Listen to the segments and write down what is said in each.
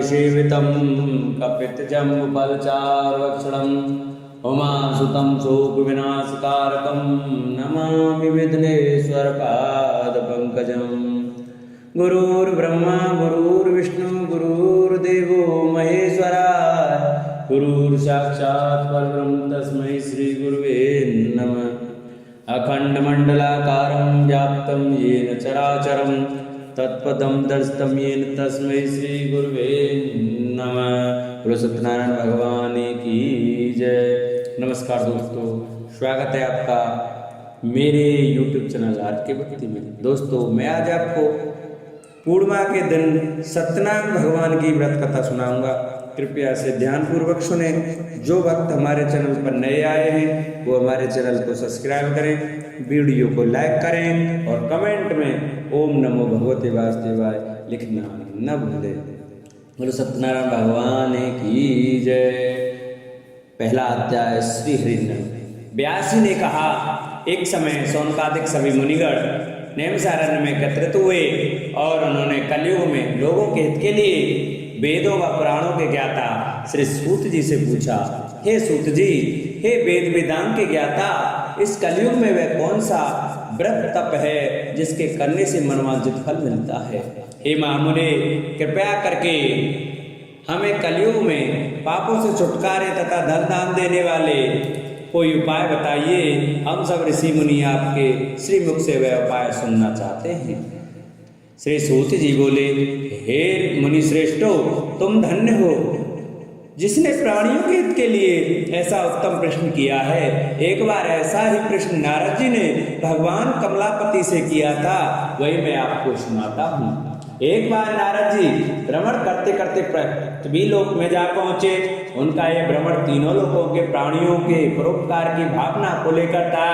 सेवितं कपितजम्बुफलचारुभक्षणम् उमासुतं शोकविनाशकारकं नमामि विघ्नेश्वरपादपङ्कजम्। गुरुर्ब्रह्मा गुरुर्विष्णु गुरुर्देवो महेश्वराय गुरुर्साक्षात् परब्रह्म तस्मै श्रीगुरुवे नमः। अखण्डमण्डलाकारं व्याप्तं येन चराचरं तत्पदं दर्शितं येन तस्मै श्रीगुरुवे नमः। बोलो सत्यनारायण भगवान की जय। नमस्कार दोस्तों, स्वागत है आपका मेरे YouTube चैनल आर के भक्ति में। दोस्तों, मैं आज आपको पूर्णिमा के दिन सत्यनारायण भगवान की व्रत कथा सुनाऊंगा। कृपया से ध्यानपूर्वक सुने। जो भक्त हमारे चैनल पर नए आए हैं वो हमारे चैनल को सब्सक्राइब करें, वीडियो को लाइक करें और कमेंट में ओम नमो भगवते वासुदेवाय लिखना न भूलें। बोलो सत्यनारायण भगवान की जय। पहला अध्याय श्री हरिनाम। व्यासी ने कहा, एक समय शौनकादिक सभी मुनिगण नैमिषारण्य में एकत्रित हुए और उन्होंने कलयुग में लोगों के हित के लिए वेदों व पुराणों के ज्ञाता श्री सूत जी से पूछा, हे सूत जी, हे वेद वेदांत के ज्ञाता, इस कलयुग में वह कौन सा व्रत तप है जिसके करने से मनवांछित फल मिलता है? हे महामुने, कृपया करके हमें कलयुग में पापों से छुटकारे तथा धन दान देने वाले कोई उपाय बताइए। हम सब ऋषि मुनि आपके श्रीमुख से वह उपाय सुनना चाहते हैं। श्री सूत जी बोले, हे मुनि श्रेष्ठो, तुम धन्य हो जिसने प्राणियों के हित के लिए ऐसा उत्तम प्रश्न किया है। एक बार ऐसा ही प्रश्न नारद जी ने भगवान कमलापति से किया था, वही मैं आपको सुनाता हूँ। एक बार नारद जी भ्रमण करते करते पृथ्वी लोक में जा पहुंचे। उनका यह भ्रमण तीनों लोकों के प्राणियों के परोपकार की भावना को लेकर था।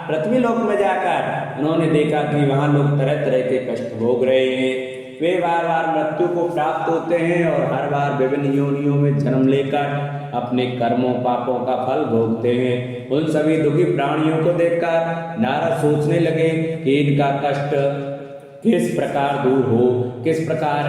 पृथ्वी लोक में जाकर उन्होंने देखा कि वहां लोग तरह तरह के कष्ट भोग रहे हैं। वे बार बार मृत्यु को प्राप्त होते हैं और हर बार विभिन्न योनियों में जन्म लेकर अपने कर्मों पापों का फल भोगते हैं। उन सभी दुखी प्राणियों को देखकर नारद सोचने लगे कि इनका कष्ट किस प्रकार दूर हो, किस प्रकार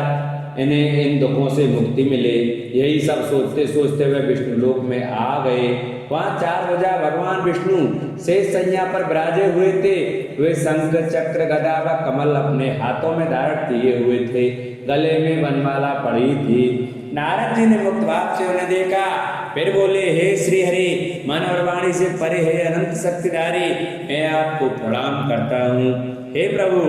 इन्हें इन दुखों से मुक्ति मिले। यही सब सोचते सोचते वे विष्णु लोक में आ गए। वहाँ 4 भुजा भगवान विष्णु शेष शैया पर विराजे हुए थे। वे शंख चक्र गदा व कमल अपने हाथों में धारण किए हुए थे। गले में वनमाला पड़ी थी। नारद जी ने मुक्त भाव से उन्हें देखा, फिर बोले, हे श्री हरि, मन और वाणी से परे है अनंत शक्तिधारी, मैं आपको प्रणाम करता हूँ। हे प्रभु,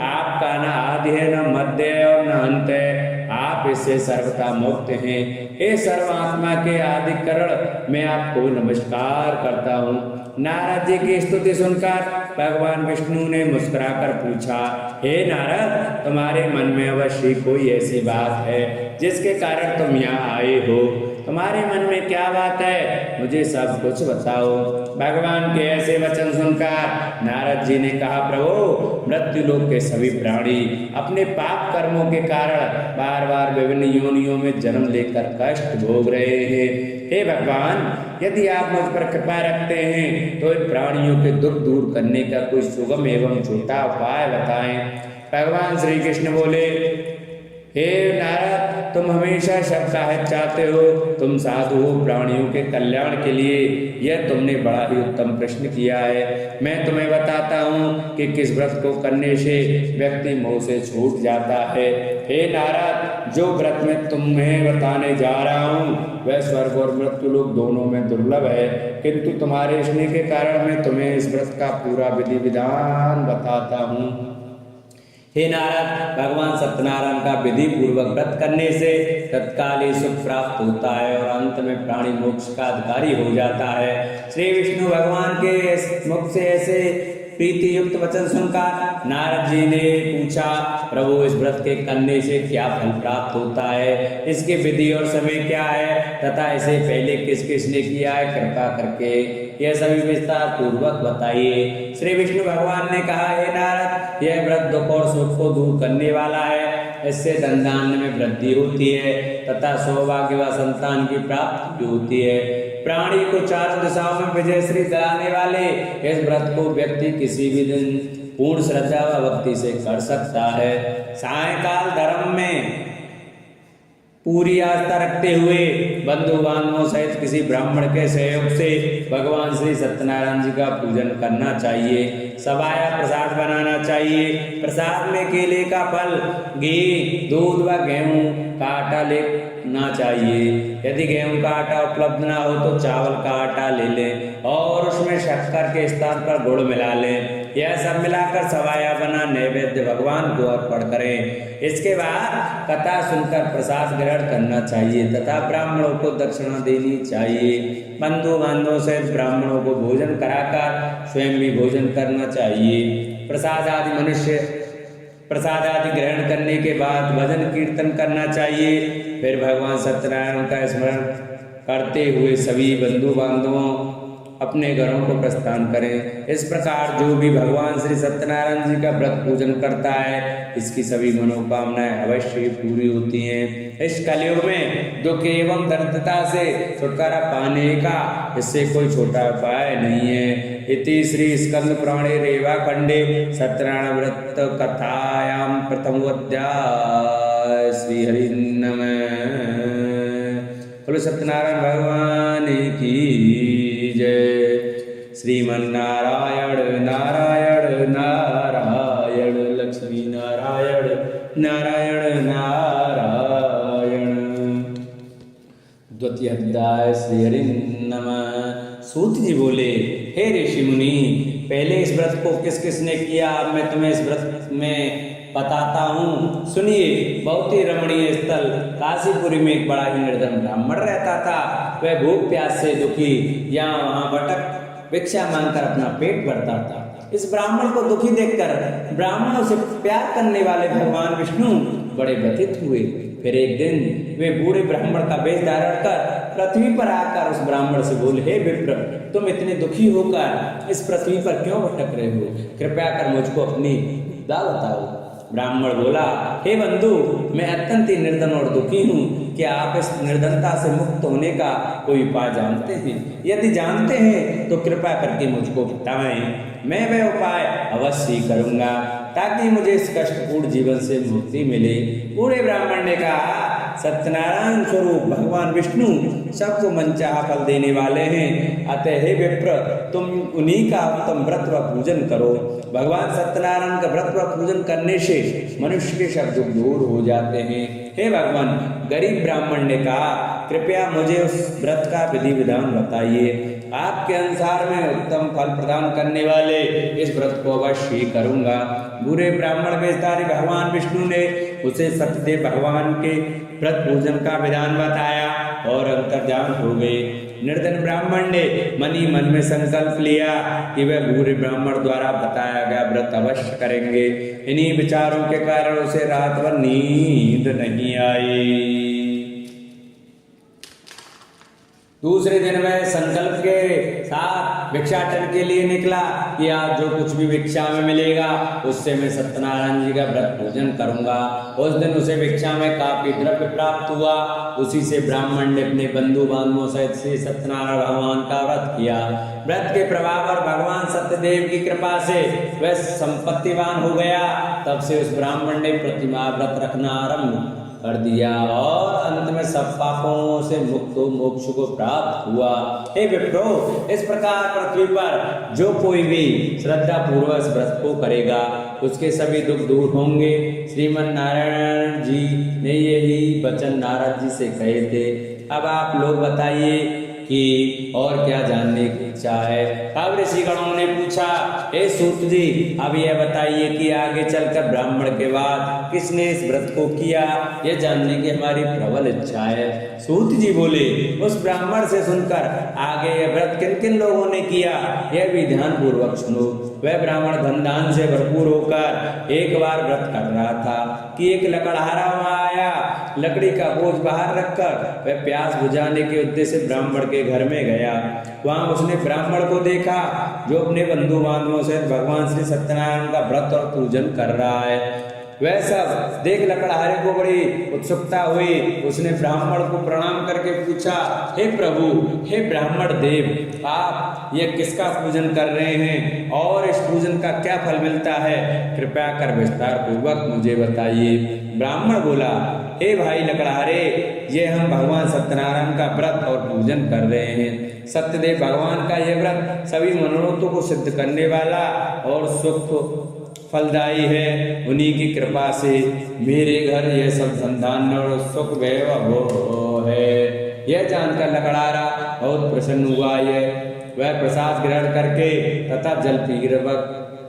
आपका न आदि है, न मध्य और न अंत है, आप इससे सर्वथा मुक्त हैं। हे सर्वात्मा के आदिकरण, मैं आपको नमस्कार करता हूँ। नारद जी की स्तुति सुनकर भगवान विष्णु ने मुस्कुराकर पूछा, हे नारद, तुम्हारे मन में अवश्य कोई ऐसी बात है जिसके कारण तुम यहाँ आए हो। तुम्हारे मन में क्या बात है, मुझे सब कुछ बताओ। भगवान के ऐसे वचन सुनकर नारद जी ने कहा, प्रभु, मृत्यु लोक के सभी प्राणी अपने पाप कर्मों के कारण बार बार विभिन्न योनियों में जन्म लेकर कष्ट भोग रहे हैं। हे भगवान, यदि आप मुझ पर कृपा रखते हैं तो इन प्राणियों के दुख दूर करने का कोई सुगम एवं छोटा उपाय बताएं। भगवान श्री कृष्ण बोले, हे नारद, तुम हमेशा सबका हित चाहते हो, तुम साधु हो, प्राणियों के कल्याण के लिए यह तुमने बड़ा ही उत्तम प्रश्न किया है। मैं तुम्हें बताता हूँ कि किस व्रत को करने से व्यक्ति मोह से छूट जाता है। हे नारद, जो व्रत मैं तुम्हें बताने जा रहा हूँ वह स्वर्ग और मृत्यु लोक दोनों में दुर्लभ है, किंतु तुम्हारे स्नेह के कारण मैं तुम्हें इस व्रत का पूरा विधि विधान बताता हूँ। हे नारद, भगवान सत्यनारायण का विधि पूर्वक व्रत करने से तत्काल ही सुख प्राप्त होता है और अंत में प्राणी मोक्ष का अधिकारी हो जाता है। श्री विष्णु भगवान के मुख से ऐसे प्रीति युक्त वचन सुनकर नारद जी ने पूछा, प्रभु, इस व्रत के करने से क्या फल प्राप्त होता है, इसकी विधि और समय क्या है तथा इसे पहले किस किसने किया है, कृपा करके यह सभी विस्तार पूर्वक बताइए। श्री विष्णु भगवान ने कहा, हे नारद, यह व्रत दुख और सुख को दूर करने वाला है। इससे धन धान्य में वृद्धि होती है तथा सौभाग्य व संतान की प्राप्ति होती है। प्राणी को चारों दिशाओं में विजय श्री कराने वाले इस व्रत को व्यक्ति किसी भी दिन पूर्ण श्रद्धा व भक्ति से कर सकता है। सायंकाल धर्म में पूरी आस्था रखते हुए बंधु बांधवों सहित किसी ब्राह्मण के सहयोग से भगवान श्री सत्यनारायण जी का पूजन करना चाहिए। सवाया प्रसाद बनाना चाहिए। प्रसाद में केले का फल, घी, दूध व गेहूं का आटा लेना चाहिए। यदि गेहूं का आटा उपलब्ध ना हो तो चावल का आटा ले लें और उसमें शक्कर के स्थान पर गुड़ मिला लें। यह सब मिलाकर सवाया बना नैवेद्य भगवान को अर्पण करें। इसके बाद कथा सुनकर प्रसाद ग्रहण करना चाहिए तथा ब्राह्मणों को दक्षिणा देनी चाहिए। बंधु बांधवों सहित ब्राह्मणों को भोजन कराकर स्वयं भी भोजन करना चाहिए। प्रसाद आदि ग्रहण करने के बाद भजन कीर्तन करना चाहिए। फिर भगवान सत्यनारायण का स्मरण करते हुए सभी बंधु बांधवों अपने घरों को प्रस्थान करें। इस प्रकार जो भी भगवान श्री सत्यनारायण जी का व्रत पूजन करता है इसकी सभी मनोकामनाएं अवश्य ही पूरी होती हैं। इस कलयुग में दुख एवं दरिद्रता से छुटकारा पाने का इससे कोई छोटा उपाय नहीं है। इति श्री स्कंद पुराणे रेवा खंडे सत्यनारायण व्रत कथायां प्रथमोऽध्याय। श्री हरि नमः। बोलो सत्यनारायण भगवान की जय। श्रीमन्नारायण नारायण नारायण लक्ष्मी नारायण नारायण नारायण। द्वितीय अध्याय। श्री हरि नमः। सूत जी बोले, हे ऋषि मुनि, पहले इस व्रत को किस किसने किया अब मैं तुम्हें इस व्रत में बताता हूँ, सुनिए। बहुत ही रमणीय स्थल काशीपुरी में एक बड़ा ही निर्धन ब्राह्मण रहता था। वह भूख प्यास से दुखी यहाँ वहाँ भटक भिक्षा मांगकर अपना पेट भरता था। इस ब्राह्मण को दुखी देखकर ब्राह्मणों से प्यार करने वाले भगवान विष्णु बड़े व्यथित हुए। फिर एक दिन वे बूढ़े ब्राह्मण का वेश धारण कर पृथ्वी पर आकर उस ब्राह्मण से बोले, हे विप्र, तुम इतने दुखी होकर इस पृथ्वी पर क्यों भटक रहे हो? कृपया कर मुझको अपनी दाल बताओ। ब्राह्मण बोला, हे बंधु, मैं अत्यंत ही निर्धन और दुखी हूँ। क्या आप इस निर्धनता से मुक्त होने का कोई उपाय जानते हैं? यदि जानते हैं तो कृपया करके मुझको बताएं। मैं वह उपाय अवश्य करूँगा ताकि मुझे इस कष्टपूर्ण जीवन से मुक्ति मिले। बूढ़े ब्राह्मण ने कहा, सत्यनारायण स्वरूप भगवान विष्णु सबको मनचाहा फल देने वाले हैं। अतः हे विप्र, तुम उन्हीं का उत्तम व्रत व पूजन करो। भगवान सत्यनारायण का व्रत व पूजन करने से मनुष्य के सब दुख दूर हो जाते हैं। हे भगवान, गरीब ब्राह्मण ने कहा, कृपया मुझे उस व्रत का विधि विधान बताइए। आपके अनुसार मैं उत्तम फल प्रदान करने वाले इस व्रत को अवश्य करूंगा। बूढ़े ब्राह्मण वेशधारी भगवान विष्णु ने उसे सत्यदेव भगवान के व्रत पूजन का विधान बताया और अंतर्ध्यान हो गए। निर्धन ब्राह्मण ने मन ही मन में संकल्प लिया कि वह बूढ़े ब्राह्मण द्वारा बताया गया व्रत अवश्य करेंगे। इन्हीं विचारों के कारण उसे रात भर नींद नहीं आई। दूसरे दिन वह संकल्प के साथ भिक्षाटन के लिए निकला कि आज जो कुछ भी भिक्षा में मिलेगा उससे मैं सत्यनारायण जी का व्रत पूजन करूंगा। उस दिन उसे भिक्षा में काफी द्रव्य प्राप्त हुआ। उसी से ब्राह्मण ने अपने बंधु बांधवों सहित श्री सत्यनारायण भगवान का व्रत किया। व्रत के प्रभाव और भगवान सत्यदेव की कृपा से वह संपत्तिवान हो गया। तब से उस ब्राह्मण ने प्रतिमा व्रत रखना आरंभ कर दिया और अंत में सब पापों से मुक्त मोक्ष को प्राप्त हुआ। हे विप्रो, इस प्रकार पृथ्वी पर जो कोई भी श्रद्धा पूर्वक इस व्रत को करेगा उसके सभी दुख दूर होंगे। श्रीमन नारायण जी ने यही वचन नारद जी से कहे थे। अब आप लोग बताइए कि और क्या जानने की इच्छा है? अब ऋषिगणों ने पूछा, हे सूत जी, अब यह बताइए कि आगे चलकर ब्राह्मण के बाद किसने इस व्रत को किया, यह जानने की हमारी प्रबल इच्छा है। सूत जी बोले, उस ब्राह्मण से सुनकर आगे यह व्रत किन किन लोगों ने किया यह भी ध्यान पूर्वक सुनो। वह ब्राह्मण धन दान से भरपूर होकर एक बार व्रत कर रहा था कि एक लकड़हारा वहां आया। लकड़ी का बोझ बाहर रखकर वह प्यास बुझाने के उद्देश्य से ब्राह्मण के घर में गया। वहां उसने ब्राह्मण को देखा जो अपने बंधु बांधवों से भगवान श्री सत्यनारायण का व्रत और पूजन कर रहा है। वह सब देख लकड़हारे को बड़ी उत्सुकता हुई। उसने ब्राह्मण को प्रणाम करके पूछा, हे प्रभु, हे ब्राह्मण देव, आप ये किसका पूजन कर रहे हैं और इस पूजन का क्या फल मिलता है? कृपया कर विस्तार पूर्वक मुझे बताइए। ब्राह्मण बोला, हे भाई लकड़हारे, ये हम भगवान सत्यनारायण का व्रत और पूजन कर रहे हैं। सत्यदेव भगवान का यह व्रत सभी मनोरथों को सिद्ध करने वाला और सुख फलदायी है। उन्हीं की कृपा से मेरे घर यह सब संतान और सुख वैभव है। यह जानकर लकड़हारा बहुत प्रसन्न हुआ। वह प्रसाद ग्रहण करके तथा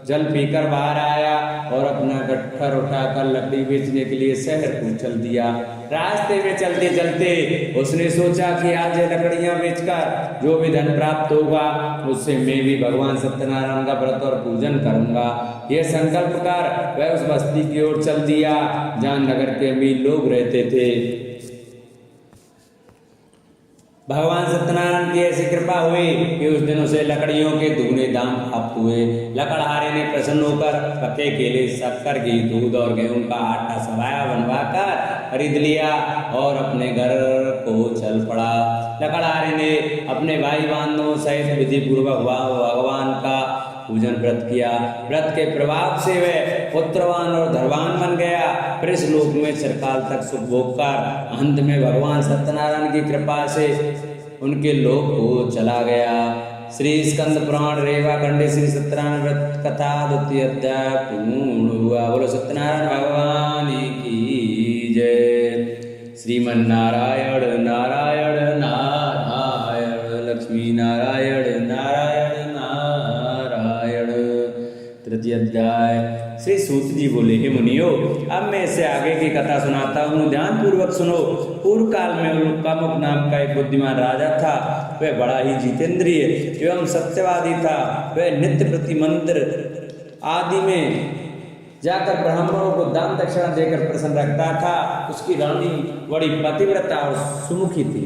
जल पीकर बाहर आया और अपना गट्ठर उठाकर लकड़ी बेचने के लिए शहर को चल दिया। रास्ते में चलते चलते उसने सोचा कि आज ये लकड़ियां बेचकर जो भी धन प्राप्त होगा उससे मैं भी भगवान सत्यनारायण का व्रत और पूजन करूंगा। यह संकल्प कर वह उस बस्ती की ओर चल दिया जहाँ नगर के अमीर लोग रहते थे। भगवान सत्यनारायण की ऐसी कृपा हुई कि उस दिन उसे लकड़ियों के दुगने दाम प्राप्त हुए। लकड़हारे ने प्रसन्न होकर पके केले, शक्कर, घी, दूध और गेहूं का आटा सवाया बनवाकर खरीद लिया और अपने घर को चल पड़ा। लकड़हारे ने अपने भाई बंधुओं सहित विधि पूर्वक भगवान का पूजन व्रत किया। व्रत के प्रभाव से वह पुत्रवान और धनवान बन गया। फिर इस लोक में चिरकाल तक सुख भोग कर अंत में भगवान सत्यनारायण की कृपा से उनके लोक को चला गया। श्री स्कंद पुराण रेवा खंडे श्री सत्यनारायण व्रत कथा 2य अध्याय पूर्ण हुआ। बोलो सत्यनारायण भगवान की जय। श्रीमन नारायण नारायण नारायण, लक्ष्मी नारायण नारायण नारायण। 3य अध्याय। श्री सूत जी बोले, हे मुनियो, अब मैं इससे आगे की कथा सुनाता हूँ, ध्यान पूर्वक सुनो। पूर्व काल में उल्कामुख नाम का एक बुद्धिमान राजा था। वह बड़ा ही जितेंद्रिय एवं सत्यवादी था। वह नित्य प्रति मंदिर आदि में जाकर ब्राह्मणों को दान दक्षिणा देकर प्रसन्न रखता था। उसकी रानी बड़ी पतिव्रता और सुमुखी थी।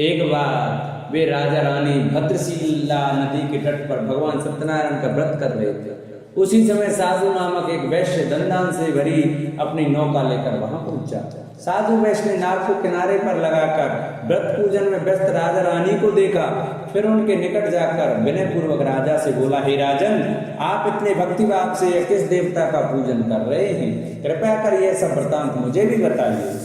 एक बार वे राजा रानी भद्रशिला नदी के तट पर भगवान सत्यनारायण का व्रत कर रहे थे। उसी समय साधु नामक एक वैश्य धनदान से भरी अपनी नौका लेकर वहां पहुंचा। साधु वैश्य ने नाव को किनारे पर लगाकर व्रत पूजन में व्यस्त राजा रानी को देखा। फिर उनके निकट जाकर विनय पूर्वक राजा से बोला, हे राजन, आप इतने भक्तिभाव से किस देवता का पूजन कर रहे हैं? कृपया कर यह सब वृतांत मुझे भी बताइए।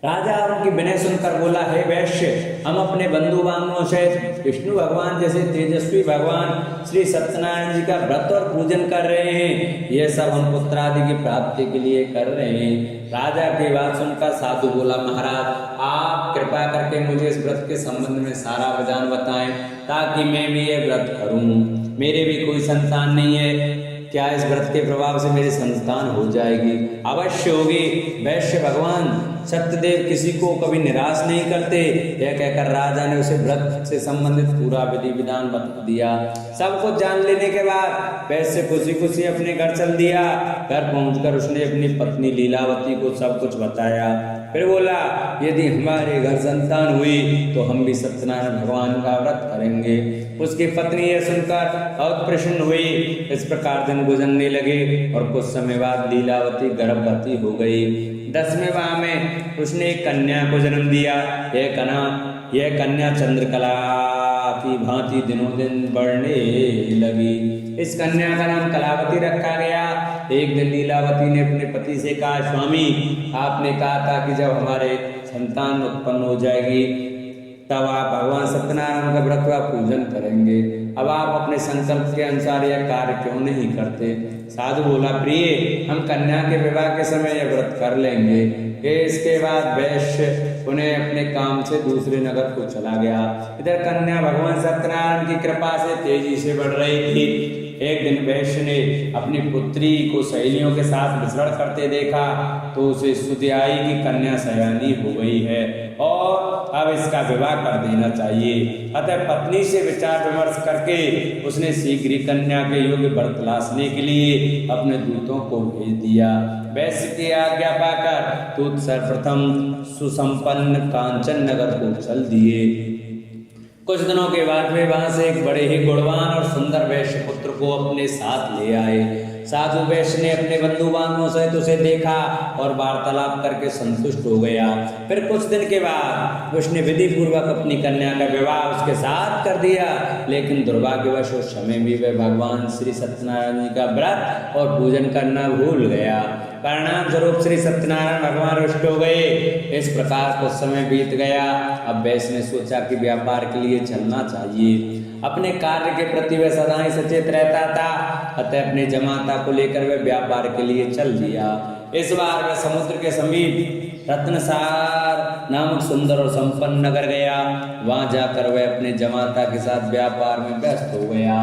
राजा उनकी विनय सुनकर बोला, हे वैश्य, हम अपने बंधु बांधवों सहित विष्णु भगवान जैसे तेजस्वी भगवान श्री सत्यनारायण जी का व्रत और पूजन कर रहे हैं। यह सब हम पुत्र आदि की प्राप्ति के लिए कर रहे हैं। राजा की बात सुनकर साधु बोला, महाराज, आप कृपा करके मुझे इस व्रत के संबंध में सारा विधान बताएं ताकि मैं भी यह व्रत करूं। मेरे भी कोई संतान नहीं है। क्या इस व्रत के प्रभाव से मेरी संतान हो जाएगी? अवश्य होगी। वैश्य भगवान सत्यदेव किसी को कभी निराश नहीं करते। यह कहकर राजा ने उसे व्रत से संबंधित पूरा विधि विधान बता दिया। सब कुछ जान लेने के बाद वैश्य खुशी खुशी अपने घर चल दिया। घर पहुंचकर उसने अपनी पत्नी लीलावती को सब कुछ बताया। फिर बोला, यदि हमारे घर संतान हुई तो हम भी सत्यनारायण भगवान का व्रत करेंगे। उसकी पत्नी यह सुनकर बहुत प्रसन्न हुई। इस प्रकार दिन गुजरने लगे और कुछ समय बाद लीलावती गर्भवती हो गई। 10वें माह में उसने एक कन्या को जन्म दिया। यह कन्या चंद्रकला की भांति दिनों दिन बढ़ने लगी। इस कन्या का नाम कलावती रखा गया। एक दिन लीलावती ने अपने पति से कहा, स्वामी, आपने कहा था कि जब हमारे संतान उत्पन्न हो जाएगी तब आप भगवान सत्यनारायण का व्रत व पूजन करेंगे। अब आप अपने संकल्प के अनुसार यह कार्य क्यों नहीं करते? साधु बोला, प्रिय, हम कन्या के विवाह के समय यह व्रत कर लेंगे। इसके बाद वैश्य उन्हें अपने काम से दूसरे नगर को चला गया। इधर कन्या भगवान सत्यनारायण की कृपा से तेजी से बढ़ रही थी। एक दिन वैश्य ने अपनी पुत्री को सहेलियों के साथ विचरण करते देखा तो उसे स्तुति आई कि कन्या सयानी हो गई है और अब इसका विवाह कर देना चाहिए। अतः पत्नी से विचार विमर्श करके उसने शीघ्र ही कन्या के योग्य वर तलाशने के लिए अपने दूतों को भेज दिया। वैश्य की आज्ञा पाकर दूत सर्वप्रथम सुसंपन्न कांचन नगर को चल दिए। कुछ दिनों के बाद वे वहां से एक बड़े ही गुणवान और सुंदर वैश्य पुत्र को अपने साथ ले आए। साधु वैश्य ने अपने बंधु बांधवों सहित उसे देखा और वार्तालाप करके संतुष्ट हो गया। फिर कुछ दिन के बाद उसने विधि पूर्वक अपनी कन्या का विवाह उसके साथ कर दिया। लेकिन दुर्भाग्यवश उस समय भी वह भगवान श्री सत्यनारायण जी का व्रत और पूजन करना भूल गया। परिणाम स्वरूप श्री सत्यनारायण भगवान रुष्ट हो गए। इस प्रकार कुछ समय बीत गया। अब वैश्य ने सोचा कि व्यापार के लिए चलना चाहिए। अपने कार्य के प्रति वह सदा ही सचेत रहता था, अतः अपने जमाता को लेकर वह व्यापार के लिए चल दिया। इस बार वह समुद्र के समीप रत्नसार नामक सुंदर और संपन्न नगर गया। वहां जाकर वह अपने जमाता के साथ व्यापार में व्यस्त हो गया।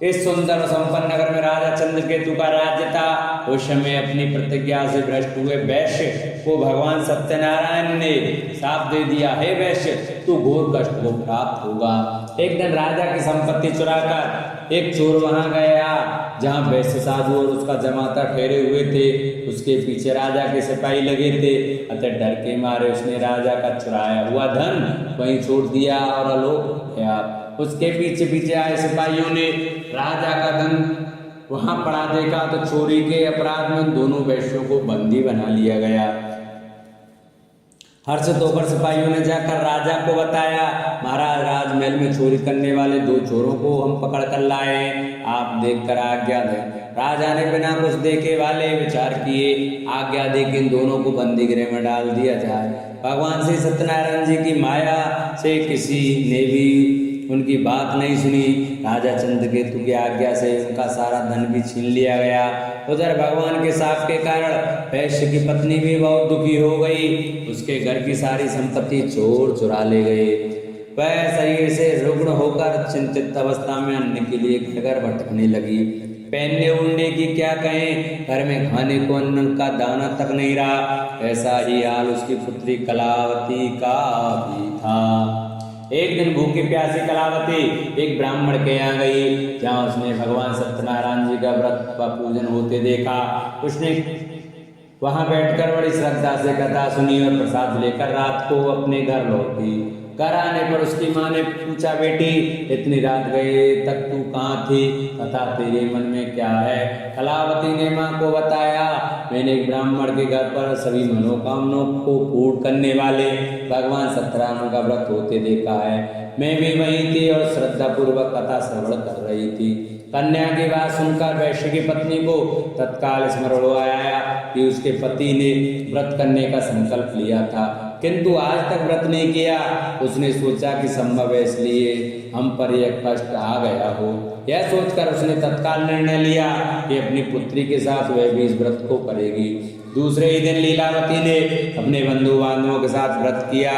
इस सुंदर और संपन्न नगर में राजा चंद्रकेतु का राज्य था। उस समय अपनी प्रतिज्ञा से भ्रष्ट हुए वैश्य को भगवान सत्यनारायण ने शाप दे दिया, हे वैश्य, तू घोर कष्ट को प्राप्त होगा। एक दिन राजा की संपत्ति चुराकर एक चोर वहां गया जहां वैश्य साधु और उसका जमाता ठहरे हुए थे। उसके पीछे राजा के सिपाही लगे थे, अतः डर के मारे उसने राजा का चुराया हुआ धन वहीं छोड़ दिया और आलोक हो गया। उसके पीछे पीछे आए सिपाहियों ने राजा का धन वहां पड़ा देखा तो चोरी के अपराध में दोनों वैश्यों को बंदी बना लिया गया। हर्षित होकर सिपाहियों ने जाकर राजा को बताया, महाराज, राजमहल में चोरी करने वाले 2 चोरों को हम पकड़ कर लाए, आप देखकर आज्ञा दें। राजा ने बिना कुछ देखे वाले विचार किए, आज्ञा दे कि इन दोनों को बंदी गृह में डाल दिया जाए। भगवान श्री सत्यनारायण जी की माया से किसी ने भी उनकी बात नहीं सुनी। राजा चंद्रकेतु की आज्ञा से उनका सारा धन भी छीन लिया गया। उधर भगवान के शाप के कारण वैश्य की पत्नी भी बहुत दुखी हो गई। उसके घर की सारी संपत्ति चोर चुरा ले गए। वह शरीर से रुग्ण होकर चिंतित अवस्था में अन्न के लिए घर भटकने लगी। पहनने ओढ़ने की क्या कहें, घर में खाने को अन्न का दाना तक नहीं रहा। ऐसा ही हाल उसकी पुत्री कलावती का भी था। एक दिन भूखी प्यासी कलावती एक ब्राह्मण के यहाँ गई, जहाँ उसने भगवान सत्यनारायण जी का व्रत व पूजन होते देखा। उसने वहां बैठकर बड़ी श्रद्धा से कथा सुनी और प्रसाद लेकर रात को अपने घर लौटी। घर आने पर उसकी माँ ने पूछा, बेटी, इतनी रात गए तक तू कहाँ थी, तथा तेरे मन में क्या है? कलावती ने माँ को बताया, मैंने एक ब्राह्मण के घर पर सभी मनोकामनाओं को पूर्ण करने वाले भगवान सत्यनारायण का व्रत होते देखा है। मैं भी वहीं थी और श्रद्धा पूर्वक कथा श्रवण कर रही थी। कन्या की बात सुनकर वैश्य की पत्नी को तत्काल स्मरण आया कि उसके पति ने व्रत करने का संकल्प लिया था, किंतु आज तक व्रत नहीं किया। उसने सोचा कि संभव है इसलिए हम पर यह कष्ट आ गया हो। यह सोचकर उसने तत्काल निर्णय लिया कि अपनी पुत्री के साथ वह भी इस व्रत को करेगी। दूसरे ही दिन लीलावती ने अपने बंधु बांधवों के साथ व्रत किया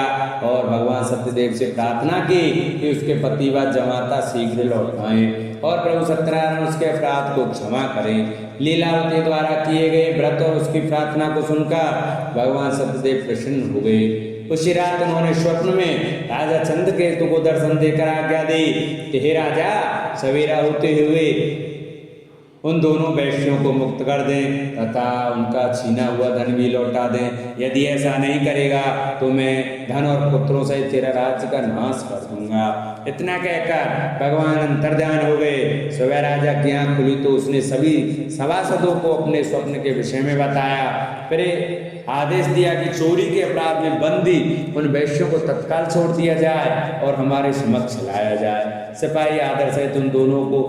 और भगवान सत्यदेव से प्रार्थना की कि उसके पति व जमाता शीघ्र लौट आए और प्रभु सत्यनारायण उसके अपराध को क्षमा करें। लीलावती द्वारा किए गए व्रत और उसकी प्रार्थना को सुनकर भगवान सत्यदेव प्रसन्न हो गए। उसी रात उन्होंने स्वप्न में राजा चंद्रकेतु को दर्शन देकर आज्ञा दी कि हे राजा, सवेरा होते हुए उन दोनों वैश्यों को मुक्त कर दें तथा उनका छीना हुआ धन भी लौटा दें। यदि ऐसा नहीं करेगा तो मैं धन और पुत्रों से तेरा राज्य का नाश कर दूंगा। इतना कहकर भगवान अंतर्ध्यान हो गए। सुबह राजा की आंख खुली तो उसने सभी सभासदों को अपने स्वप्न के विषय में बताया। फिर आदेश दिया कि चोरी के अपराध में बंदी उन वैश्यों को तत्काल छोड़ दिया जाए और हमारे समक्ष लाया जाए। सिपाही आदर से उन दोनों को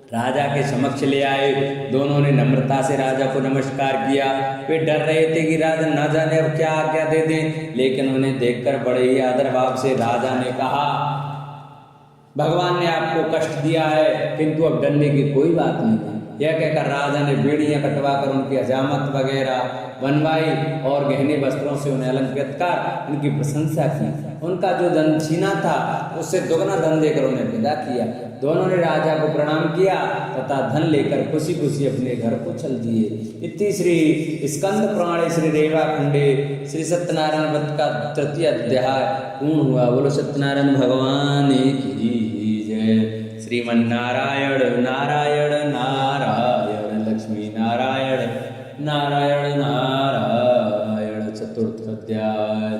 राजा के समक्ष ले आए। दोनों ने नम्रता से राजा को नमस्कार किया। वे डर रहे थे कि राजा न जाने अब क्या आज्ञा दे दें, लेकिन उन्हें देखकर बड़े ही आदर भाव से राजा ने कहा, भगवान ने आपको कष्ट दिया है, किंतु अब डरने की कोई बात नहीं। यह कहकर राजा ने बेड़ियां कटवाकर उनकी हजामत वगैरह बनवाई और गहने वस्त्रों से उन्हें अलंकृत कर उनकी प्रशंसा की। उनका जो धन छीना था उससे दुगना धन देकर उन्हें विदा किया। दोनों ने राजा को प्रणाम किया तथा धन लेकर खुशी खुशी अपने घर को चल दिए। इतनी श्री स्कंद पुराणे श्री रेवा खंडे श्री सत्यनारायण व्रत का 3य अध्याय पूर्ण हुआ। बोलो सत्यनारायण भगवान की जय। श्रीमन्नारायण नारायण नारायण लक्ष्मी नारायण नारायण नारायण। 4th अध्याय।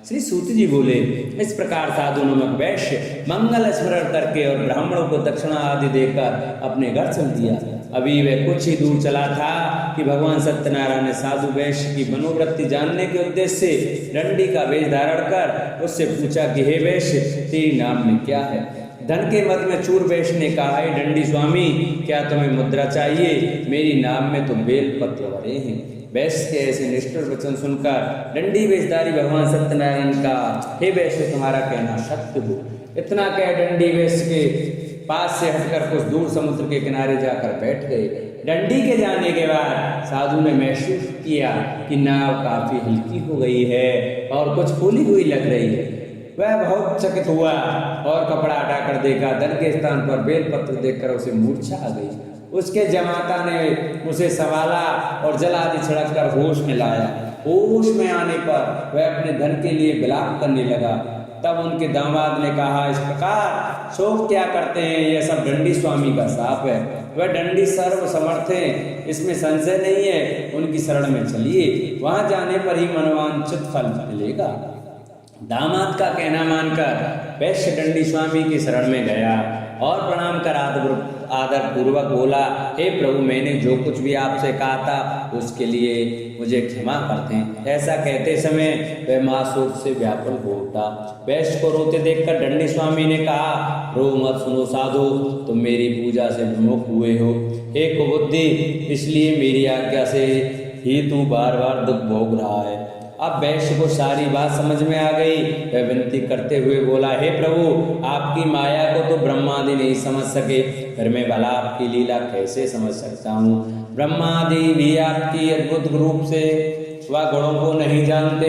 श्री सूत जी बोले, इस प्रकार साधु नमक वैश्य मंगल स्मरण करके और ब्राह्मणों को दक्षिणा आदि देकर अपने घर चल दिया। अभी वह कुछ ही दूर चला था कि भगवान सत्यनारायण ने साधु वैश्य की मनोवृत्ति जानने के उद्देश्य से डंडी का वेश धारण कर उससे पूछा कि हे वैश्य, तेरी नाम में क्या है? धन के मद में चूर वैश्य ने कहा, हे दंडी स्वामी, क्या तुम्हें मुद्रा चाहिए? मेरी नाम में तो बेलपत्र भरे हैं। वैश्य के ऐसे निष्ठुर वचन सुनकर दंडी वेशधारी भगवान सत्यनारायण का, हे वैश्य, तुम्हारा कहना सत्य हो। इतना कह दंडी वैश्य के पास से हटकर कुछ दूर समुद्र के किनारे जाकर बैठ गए। दंडी के जाने के बाद साधु ने महसूस किया कि नाव काफी हल्की हो गई है और कुछ फूली हुई लग रही है। वह बहुत चकित हुआ और कपड़ा हटाकर देखा, धन के स्थान पर बेलपत्र देखकर उसे मूर्छा आ गई। उसके जमाता ने उसे संभाला और जल आदि छिड़क कर होश में लाया। होश में आने पर वह अपने धन के लिए विलाप करने लगा। तब उनके दामाद ने कहा, इस प्रकार शोक क्या करते हैं? यह सब दंडी स्वामी का शाप है। वह दंडी सर्व समर्थ हैं, इसमें संशय नहीं है। उनकी शरण में चलिए, वहां जाने पर ही मनोवांछित फल मिलेगा। दामाद का कहना मानकर वैश्य दंडी स्वामी की शरण में गया और प्रणाम कर आदर पूर्वक बोला, हे प्रभु, मैंने जो कुछ भी आपसे कहा था उसके लिए मुझे क्षमा करते हैं। ऐसा कहते समय वह महाशोक से व्याकुल हो उठा। वैश्य को रोते देखकर दंडी स्वामी ने कहा, रो मत, सुनो साधु, तुम मेरी पूजा से विमुख हुए हो। हे कुबुद्धि, इसलिए मेरी आज्ञा से ही तू बार बार दुख भोग रहा है। अब वैश्य को सारी बात समझ में आ गई। वह विनती करते हुए बोला, हे प्रभु, आपकी माया को तो ब्रह्मादि नहीं समझ सके, फिर मैं भला आपकी लीला कैसे समझ सकता हूँ? ब्रह्मादि भी आपकी अद्भुत रूप से व गुणों को नहीं जानते।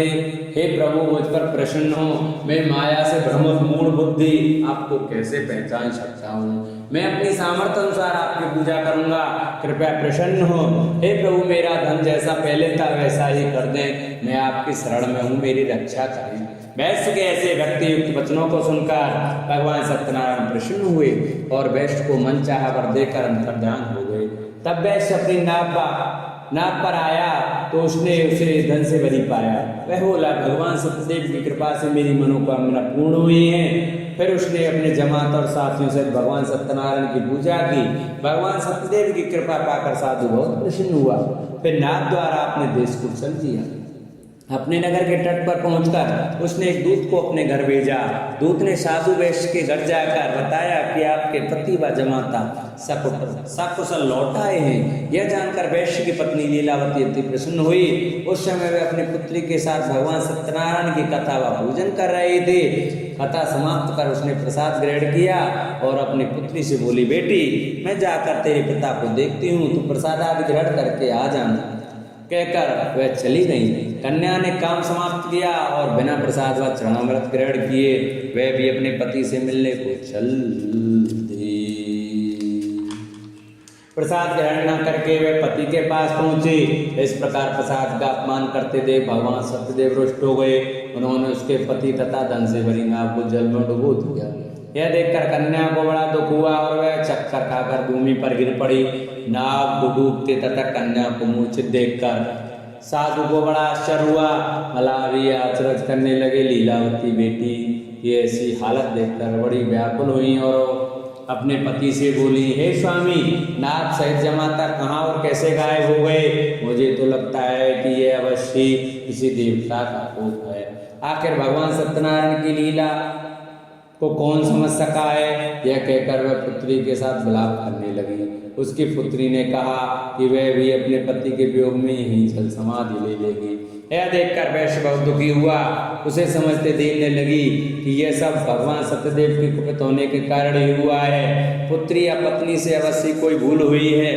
हे प्रभु, मुझ पर प्रसन्न हो। मैं माया से भ्रमित मूढ़ बुद्धि आपको कैसे पहचान सकता हूँ? मैं अपनी सामर्थ्य अनुसार आपकी पूजा करूंगा, कृपया प्रसन्न हो। हे प्रभु, मेरा धन जैसा पहले था वैसा ही कर दें। मैं आपकी शरण में हूँ, मेरी रक्षा करें। वैश्य के ऐसे भक्ति युक्त वचनों को सुनकर भगवान सत्यनारायण प्रसन्न हुए और वैश्य को मन चाहा वर देकर अंतर्ध्यान हो गए। तब वैश्य अपनी नाव पर आया तो उसने उसे धन से भरी पाया। वह बोला, भगवान सत्यदेव की कृपा से मेरी मनोकामना पूर्ण हुई है। फिर उसने अपने जमात और साथियों से भगवान सत्यनारायण की पूजा की। भगवान सत्यदेव की कृपा पाकर साधु बहुत प्रसन्न हुआ। फिर नाथ द्वारा अपने देश को चल दिया। अपने नगर के तट पर पहुंचकर उसने एक दूत को अपने घर भेजा। दूत ने साधु वैश्य के घर जाकर बताया कि आपके पति व जमाता सकुशल लौट आए हैं। यह जानकर वैश्य की पत्नी लीलावती अति प्रसन्न हुई। उस समय वे अपनी पुत्री के साथ भगवान सत्यनारायण की कथा व पूजन कर रहे थे। कथा समाप्त कर उसने प्रसाद ग्रहण किया और अपनी पुत्री से बोली, बेटी, मैं जाकर तेरे पिता को देखती हूँ, तू प्रसाद आदि ग्रहण करके आ जाना। कहकर वह चली गई। कन्या ने काम समाप्त किया और बिना प्रसाद व चरणामृत ग्रहण किए वह भी अपने पति से मिलने को चल दी। प्रसाद ग्रहण न करके वह पति के पास पहुंचे। इस प्रकार प्रसाद का अपमान करते देख भगवान सत्यदेव रुष्ट हो गए। उन्होंने उसके पति तथा धन से भरी नाव को जल में डुबो दिया। यह देखकर कन्या को बड़ा दुख हुआ और वह चक्कर खाकर भूमि पर गिर पड़ी। नाव को डूबते तथा कन्या को मूर्छित देखकर साधु को बड़ा आश्चर्य हुआ। मलावी अचरज करने लगे। लीलावती बेटी ये ऐसी हालत देखकर बड़ी व्याकुल हुई और अपने पति से बोली, हे स्वामी, नाथ सहित जमाता कहाँ और कैसे गायब हो गए? मुझे तो लगता है कि यह अवश्य किसी देवता का कोप है। आखिर भगवान सत्यनारायण की लीला को कौन समझ सका है? यह कहकर वह पुत्री के साथ विलाप करने लगी। उसकी पुत्री ने कहा कि वह भी अपने पति के वियोग में ही जल समाधि ले लेगी। यह देखकर वैश्य बहुत दुखी हुआ। उसे समझते देखने लगी कि यह सब भगवान सत्यदेव के कुपित होने के कारण ही हुआ है। पुत्री या पत्नी से अवश्य कोई भूल हुई है।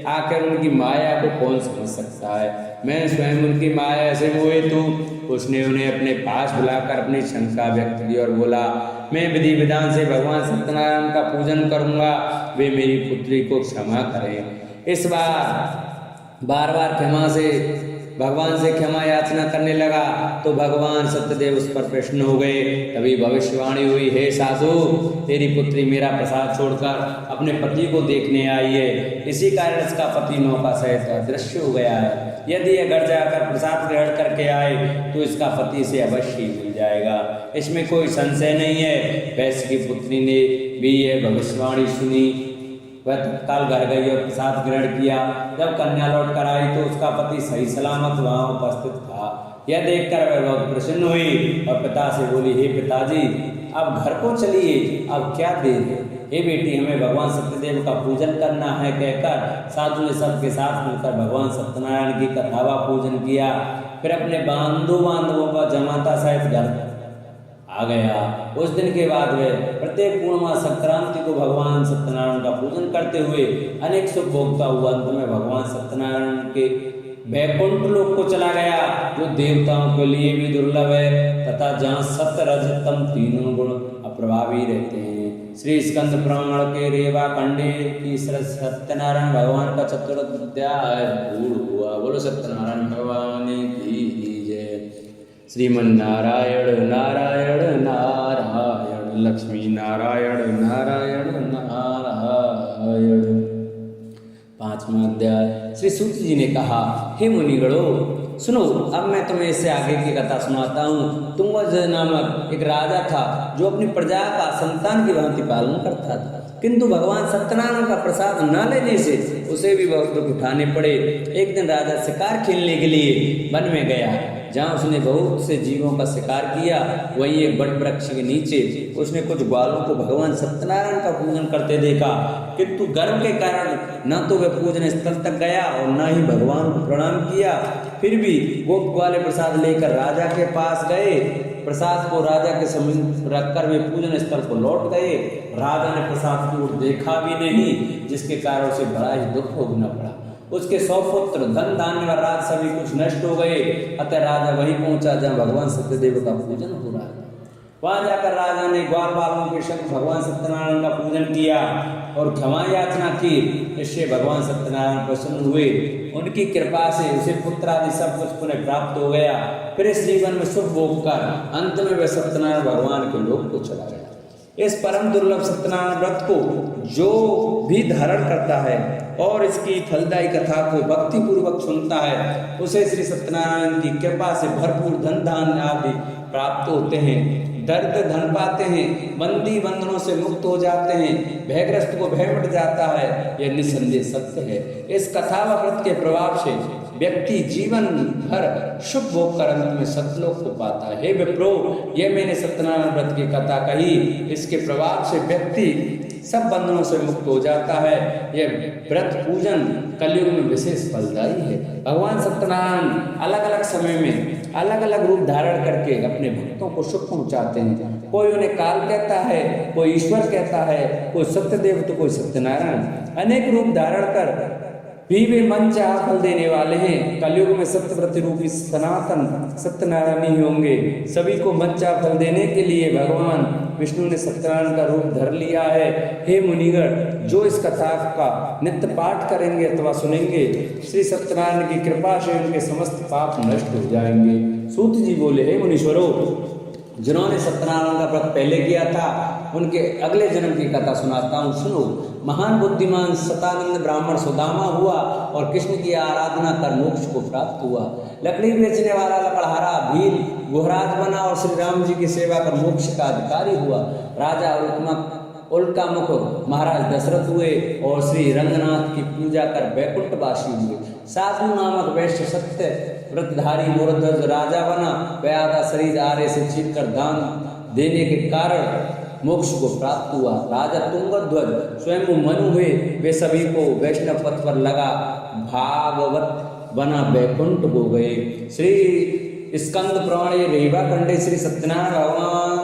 आखिर उनकी माया को कौन समझ सकता है? मैं स्वयं उनकी माया से मोहित हूँ। उसने उन्हें अपने पास बुलाकर अपनी शंका व्यक्त की और बोला, मैं विधि विधान से भगवान सत्यनारायण का पूजन करूंगा, वे मेरी पुत्री को क्षमा करें। इस बार क्षमा से भगवान से क्षमा याचना करने लगा तो भगवान सत्यदेव उस पर प्रसन्न हो गए। तभी भविष्यवाणी हुई, हे साधु, तेरी पुत्री मेरा प्रसाद छोड़कर अपने पति को देखने आई है। इसी कारण इसका पति नौका सहित अदृश्य हो गया है। यदि यह घर जाकर प्रसाद ग्रहण करके आए तो इसका पति से अवश्य मिल जाएगा, इसमें कोई संशय नहीं है। वैश्य की पुत्री ने भी यह भविष्यवाणी सुनी। वह तत्काल घर गई और प्रसाद ग्रहण किया। जब कन्या लौट कर आई तो उसका पति सही सलामत वहां उपस्थित था। यह देखकर वह बहुत प्रसन्न हुई और पिता से बोली, हे पिताजी, अब घर को चलिए, अब क्या देर है। हे बेटी, हमें भगवान सत्यदेव का पूजन करना है कहकर साधु ने सबके साथ मिलकर भगवान सत्यनारायण की कथा व पूजन किया। फिर अपने बांधवों का जमाता सहित घर आ गया। उस दिन के बाद वे प्रत्येक पूर्णिमा संक्रांति को भगवान सत्यनारायण का पूजन करते हुए अनेक सुख भोगता हुआ अंत में भगवान सत्यनारायण के वैकुंठ लोक को चला गया, जो देवताओं के लिए भी दुर्लभ है तथा जहाँ सत्य रज तम तीनों गुण अप्रभावी रहते हैं। श्री स्कंद पुराण के रेवा खंडे की सत्यनारायण भगवान का चतुर्थ अध्याय पूर्ण हुआ। बोलो सत्यनारायण भगवान की जय। श्रीमन्नारायण नारायण नारायण, लक्ष्मी नारायण नारायण नारायण। 5वां अध्याय। श्री सूत जी ने कहा, हे मुनिगणों, सुनो, अब मैं तुम्हें इससे आगे की कथा सुनाता हूँ। तुंगज नामक एक राजा था जो अपनी प्रजा का संतान की भांति पालन करता था, किंतु भगवान सत्यनारायण का प्रसाद न लेने से उसे भी बहुत दुख उठाने पड़े। एक दिन राजा शिकार खेलने के लिए वन में गया, जहाँ उसने बहुत से जीवों का शिकार किया। वहीं एक बड़ वृक्ष के नीचे उसने कुछ ग्वालों को भगवान सत्यनारायण का पूजन करते देखा, किंतु गर्व के कारण न तो वह पूजन स्थल तक गया और न ही भगवान को प्रणाम किया। फिर भी गोप ग्वाले प्रसाद लेकर राजा के पास गए। प्रसाद को राजा के समीप रखकर वे पूजन स्थल को लौट गए। राजा ने प्रसाद की ओर देखा भी नहीं, जिसके कारण उसे बड़ा ही दुख भोगना पड़ा। उसके 100 पुत्र, धन धान्य व राज सभी कुछ नष्ट हो गए। अतः राजा वहीं पहुंचा जहाँ भगवान सत्यदेव का पूजन हो रहा था। वहां जाकर राजा ने ग्वाल बालों के संग भगवान सत्यनारायण का पूजन किया और क्षमा याचना की। इससे भगवान सत्यनारायण प्रसन्न हुए। उनकी कृपा से उसे पुत्र आदि सब कुछ पुनः प्राप्त हो गया। फिर इस जीवन में सुख भोग कर अंत में वह सत्यनारायण भगवान के लोक को चला गया। इस परम दुर्लभ सत्यनारायण व्रत को जो भी धारण करता है और इसकी फलदायी कथा को भक्ति पूर्वक सुनता है, उसे श्री सत्यनारायण की कृपा से भरपूर धन धान्य आदि प्राप्त होते हैं, दर्द धन पाते हैं, बंदी बंधनों से मुक्त हो जाते हैं, भयग्रस्त को भय मिट जाता है। यह निसंदेह सत्य है। इस कथा व व्रत के प्रभाव से व्यक्ति जीवन भर सुख भोग कर अंत में सतलोक को पाता है। हे विप्रो, यह मैंने सत्यनारायण व्रत की कथा कही। इसके प्रभाव से व्यक्ति सब बंधनों से मुक्त हो जाता है। यह व्रत पूजन कलयुग में विशेष फलदायी है। भगवान सत्यनारायण अलग अलग समय में अलग अलग रूप धारण करके अपने भक्तों को सुख पहुंचाते हैं। कोई उन्हें काल कहता है, कोई ईश्वर कहता है, कोई सत्यदेव तो कोई सत्यनारायण। अनेक रूप धारण कर भी वे मन चाहा फल देने वाले हैं। कलयुग में सत्यव्रत रूपी सनातन सत्यनारायण ही होंगे। सभी को मन चाहा फल देने के लिए भगवान विष्णु ने सत्यनारायण का रूप धर लिया है। हे मुनिगण, जो इस कथा का नित्य पाठ करेंगे अथवा सुनेंगे, श्री सत्यनारायण की कृपा से उनके समस्त पाप नष्ट हो जाएंगे। सूत जी बोले, हे मुनीश्वरों, जिन्होंने सत्यनारायण का व्रत पहले किया था उनके अगले जन्म की कथा सुनाता हूँ, सुनो। महान बुद्धिमान शतानंद ब्राह्मण सुदामा हुआ और कृष्ण की आराधना कर मोक्ष को प्राप्त हुआ। लकड़ी बेचने वाला लकड़हारा भील गुहराज बना और श्री राम जी की सेवा कर मोक्ष का अधिकारी हुआ। राजा उल्कामुख महाराज दशरथ हुए और श्री रंगनाथ की पूजा कर वैकुंठवासी हुए। साधु नामक वैश्य सत्य व्रतधारी मोरध्वज राजा बना। वह आधा शरीर आरे से छीन कर दान देने के कारण मोक्ष को प्राप्त हुआ। राजा तुंगध्वज स्वयं मनु हुए। वे सभी को वैष्णव पथ पर लगा भागवत बना वैकुंठ हो गए। श्री स्कंद पुराण रेवा खंडे श्री सत्यनारायण भगवान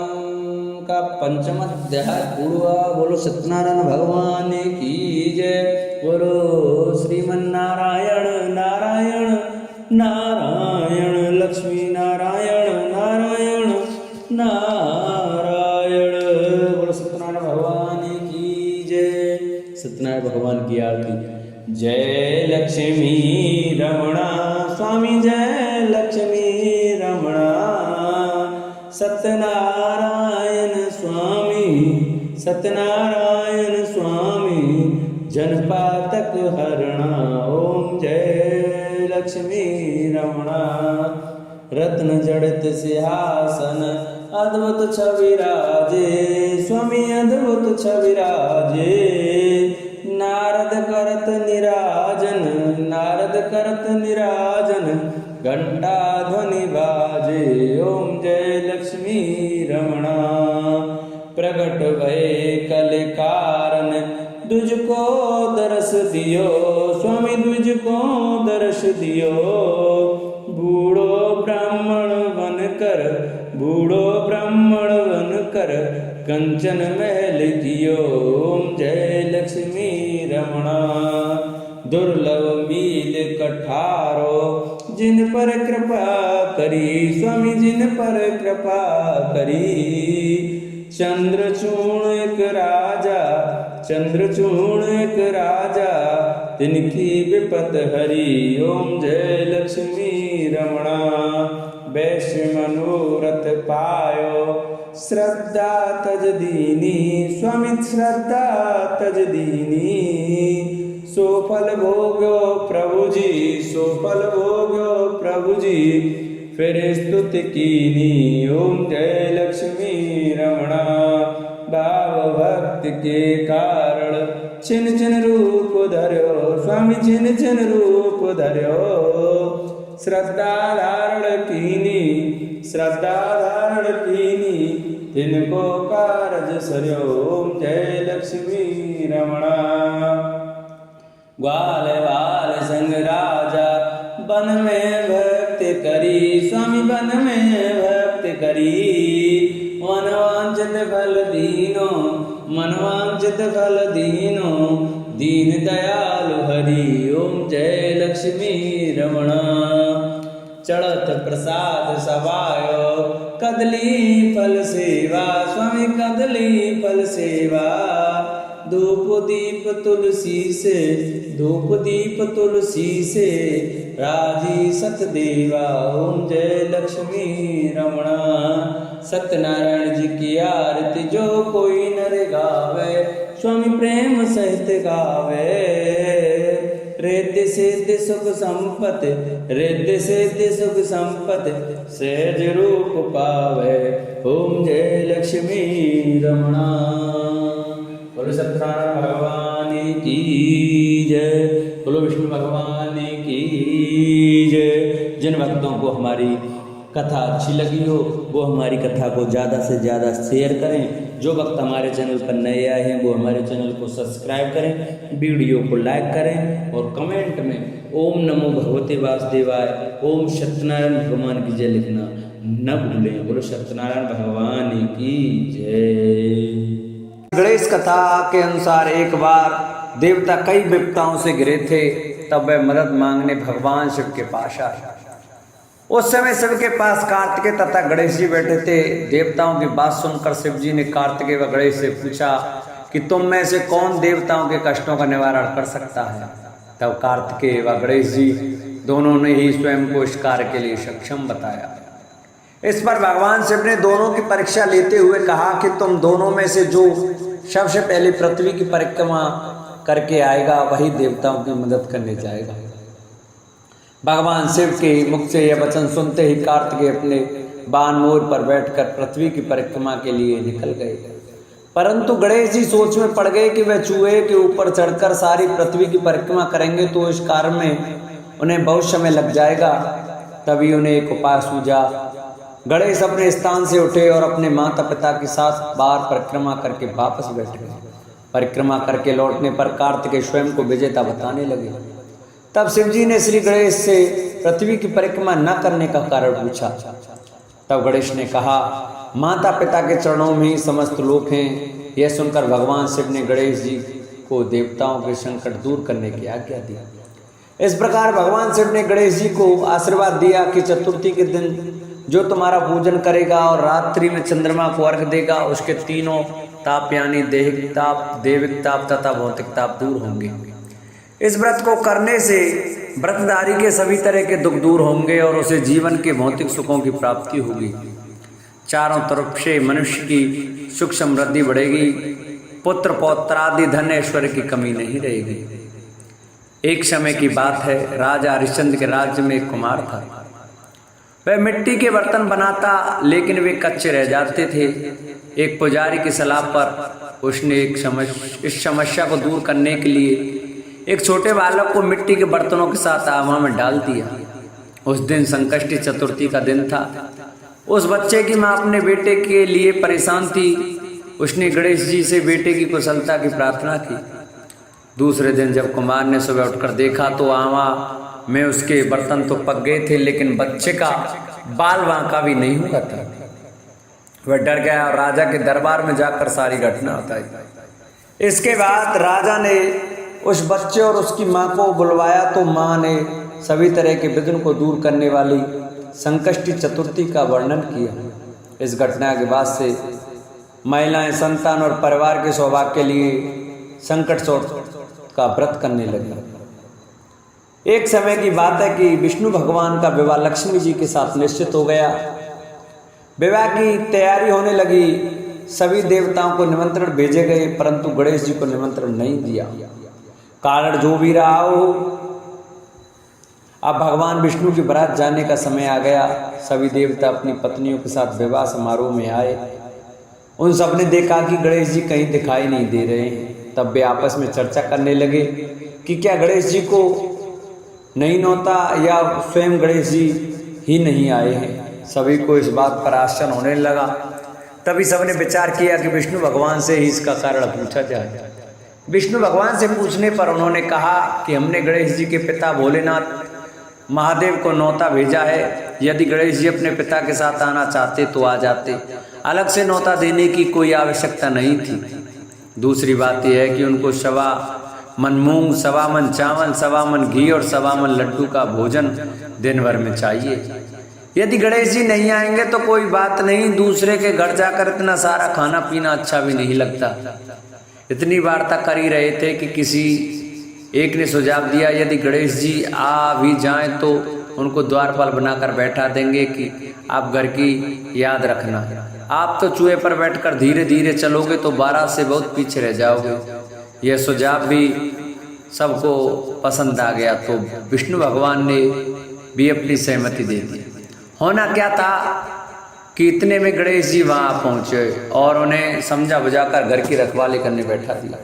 का 5वां अध्याय पूर्वा। बोलो सत्यनारायण भगवान की जय। बोलो श्रीमन्नारायण नारायण नारायण, लक्ष्मी नारायण नारायण नारायण। बोलो सत्यनारायण भगवान की जय। सत्यनारायण भगवान की आरती। जय लक्ष्मी रमणा स्वामी, जय लक्ष्मी रमणा। सत्यनारायण स्वामी, सत्यनारायण स्वामी, जनपातक हरणा। ओम जय लक्ष्मी रमणा। रत्न जड़ित सिंहासन अद्भुत छविराजे, स्वामी अद्भुत छविराजे। नारद करत निराजन, नारद करत निराजन, घंटा ध्वनि बाजे। ओम जय लक्ष्मी रमणा। प्रकट भये कल कारण, तुझको दर्श दियो स्वामी तुझको दर्श दियो। बूढ़ो ब्राह्मण बनकर, बूढ़ो ब्राह्मण बनकर कंचन महल कियो। ओम जय लक्ष्मी रमणा। दुर्लभ मील कठारो, जिन पर कृपा करी स्वामी जिन पर कृपा करी। चंद्रचूर्ण एक राजा, चंद्रचूर्ण एक राजा, तिनकी विपत हरी। ओम जय लक्ष्मी रमणा। वैश्य मनोरथ पायो, श्रद्धा तज दीनी स्वामी श्रद्धा तज दीनी। सोफल भोग्यो प्रभु जी, सोफल भोग्यो प्रभु जी, फिर स्तुति कीनी। ओम जय लक्ष्मी रमणा। भाव भक्ति के कारण छिन छिन रूप धर्यो स्वामी छिन छिन रूप धर्यो। श्रद्धा धारण कीनी, श्रद्धा धारण कीनी, तिनको कारज सर्यो। ओम जय लक्ष्मी रमणा। ग्वाल वाल संग राजा, वन में भक्ति करी स्वामी वन में भक्ति करी। मनवांचित फल दीनो, मनवांचित फल दीनो, दीन दयालु हरि। ओम जय लक्ष्मी रमणा। चढ़त प्रसाद सवायो, कदली फल सेवा स्वामी कदली फल सेवा। धूप दीप तुलसी से, धूप दीप तुलसी से, राजी सतदेवा। ओम जय लक्ष्मी रमणा। सत्यनारायण जी की आरती जो कोई नर गावे स्वामी प्रेम सहित गावे। रिद्धि सिद्धि सुख संपत्ति, रिद्धि सिद्धि सुख संपत्ति, सहज रूप पावे। ओम जय लक्ष्मी रमणा। बोलो सत्यनारायण भगवान की जय, बोलो विष्णु भगवान की जय। जिन भक्तों को हमारी कथा अच्छी लगी हो वो हमारी कथा को ज़्यादा से ज़्यादा शेयर करें। जो भक्त हमारे चैनल पर नए आए हैं वो हमारे चैनल को सब्सक्राइब करें, वीडियो को लाइक करें और कमेंट में ओम नमो भगवते वासुदेवाय, ओम सत्यनारायण भगवान की जय लिखना न भूलें। बोलो सत्यनारायण भगवान की जय। गणेश कथा के अनुसार एक बार देवता कई विपदाओं से घिरे थे, तब वह मदद मांगने भगवान शिव के पास आए। उस समय शिव के पास कार्तिकेय तथा गणेश जी बैठे थे। देवताओं की बात सुनकर शिव जी ने कार्तिकेय व गणेश से पूछा कि तुम में से कौन देवताओं के कष्टों का निवारण कर सकता है। तब कार्तिकेय व गणेश जी दोनों ने ही स्वयं को इस कार्य के लिए सक्षम बताया। इस पर भगवान शिव ने दोनों की परीक्षा लेते हुए कहा कि तुम दोनों में से जो सबसे पहले पृथ्वी की परिक्रमा करके आएगा वही देवताओं की मदद करने जाएगा। भगवान शिव के मुख से यह वचन सुनते ही कार्तिकेय अपने बाण मोर पर बैठकर पृथ्वी की परिक्रमा के लिए निकल गए। परंतु गणेश जी सोच में पड़ गए कि वह चूहे के ऊपर चढ़कर सारी पृथ्वी की परिक्रमा करेंगे तो इस कार्य में उन्हें बहुत समय लग जाएगा। तभी उन्हें एक उपाय सूझा। गणेश अपने स्थान से उठे और अपने माता पिता के साथ बाहर परिक्रमा करके वापस बैठ गए। परिक्रमा करके लौटने पर कार्तिकेय स्वयं को विजेता बताने लगे। तब शिव जी ने श्री गणेश से पृथ्वी की परिक्रमा न करने का कारण पूछा। तब गणेश ने कहा, माता पिता के चरणों में ही समस्त लोक हैं। यह सुनकर भगवान शिव ने गणेश जी को देवताओं के संकट दूर करने की आज्ञा दी। इस प्रकार भगवान शिव ने गणेश जी को आशीर्वाद दिया कि चतुर्थी के दिन जो तुम्हारा पूजन करेगा और रात्रि में चंद्रमा को अर्घ देगा उसके तीनों ताप यानी दैहिक ताप, देविक ताप तथा भौतिक ताप दूर होंगे। इस व्रत को करने से व्रतधारी के सभी तरह के दुख दूर होंगे और उसे जीवन के भौतिक सुखों की प्राप्ति होगी। चारों तरफ से मनुष्य की सुख समृद्धि बढ़ेगी, पुत्र पौत्र आदि धन ऐश्वर्य की कमी नहीं रहेगी। एक समय की बात है, राजा हरिश्चंद्र के राज्य में एक कुमार था। वह मिट्टी के बर्तन बनाता लेकिन वे कच्चे रह जाते थे। एक पुजारी की सलाह पर उसने इस समस्या को दूर करने के लिए एक छोटे बालक को मिट्टी के बर्तनों के साथ आवा में डाल दिया। उस दिन संकष्टी चतुर्थी का दिन था। उस बच्चे की माँ अपने बेटे के लिए परेशान थी। उसने गणेश जी से बेटे की कुशलता की प्रार्थना की। दूसरे दिन जब कुमार ने सुबह उठकर देखा तो आमा में उसके बर्तन तो पक गए थे, लेकिन बच्चे का बाल बांका भी नहीं हुआ था। वह डर गया और राजा के दरबार में जाकर सारी घटना बताई। इसके बाद राजा ने उस बच्चे और उसकी माँ को बुलवाया तो माँ ने सभी तरह के विघ्न को दूर करने वाली संकष्टी चतुर्थी का वर्णन किया। इस घटना के बाद से महिलाएं संतान और परिवार के सौभाग्य के लिए संकट का व्रत करने लगी। एक समय की बात है कि विष्णु भगवान का विवाह लक्ष्मी जी के साथ निश्चित हो गया। विवाह की तैयारी होने लगी। सभी देवताओं को निमंत्रण भेजे गए, परंतु गणेश जी को निमंत्रण नहीं दिया। कारण जो भी रहा हो, अब भगवान विष्णु की बारात जाने का समय आ गया। सभी देवता अपनी पत्नियों के साथ विवाह समारोह में आए। उन सब ने देखा कि गणेश जी कहीं दिखाई नहीं दे रहे हैं। तब वे आपस में चर्चा करने लगे कि क्या गणेश जी को नहीं नौता या स्वयं गणेश जी ही नहीं आए हैं। सभी को इस बात पर आश्चर्य होने लगा। तभी सबने विचार किया कि विष्णु भगवान से ही इसका कारण पूछा जाए। विष्णु भगवान से पूछने पर उन्होंने कहा कि हमने गणेश जी के पिता भोलेनाथ महादेव को नौता भेजा है। यदि गणेश जी अपने पिता के साथ आना चाहते तो आ जाते, अलग से नौता देने की कोई आवश्यकता नहीं थी। दूसरी बात यह है कि उनको 1.25 मन मूंग, 1.25 मन चावल, 1.25 मन घी और 1.25 मन लड्डू का भोजन दिन भर में चाहिए। यदि गणेश जी नहीं आएंगे तो कोई बात नहीं, दूसरे के घर जाकर इतना सारा खाना पीना अच्छा भी नहीं लगता। इतनी वार्ता कर ही रहे थे कि किसी एक ने सुझाव दिया, यदि गणेश जी आ भी जाएं तो उनको द्वारपाल बनाकर बैठा देंगे कि आप घर की याद रखना। आप तो चूहे पर बैठकर धीरे धीरे चलोगे तो बारात से बहुत पीछे रह जाओगे। यह सुझाव भी सबको पसंद आ गया, तो विष्णु भगवान ने भी अपनी सहमति दे दी। होना क्या था कि इतने में गणेश जी वहां पहुंचे और उन्हें समझा बुझाकर घर की रखवाली करने बैठा दिया।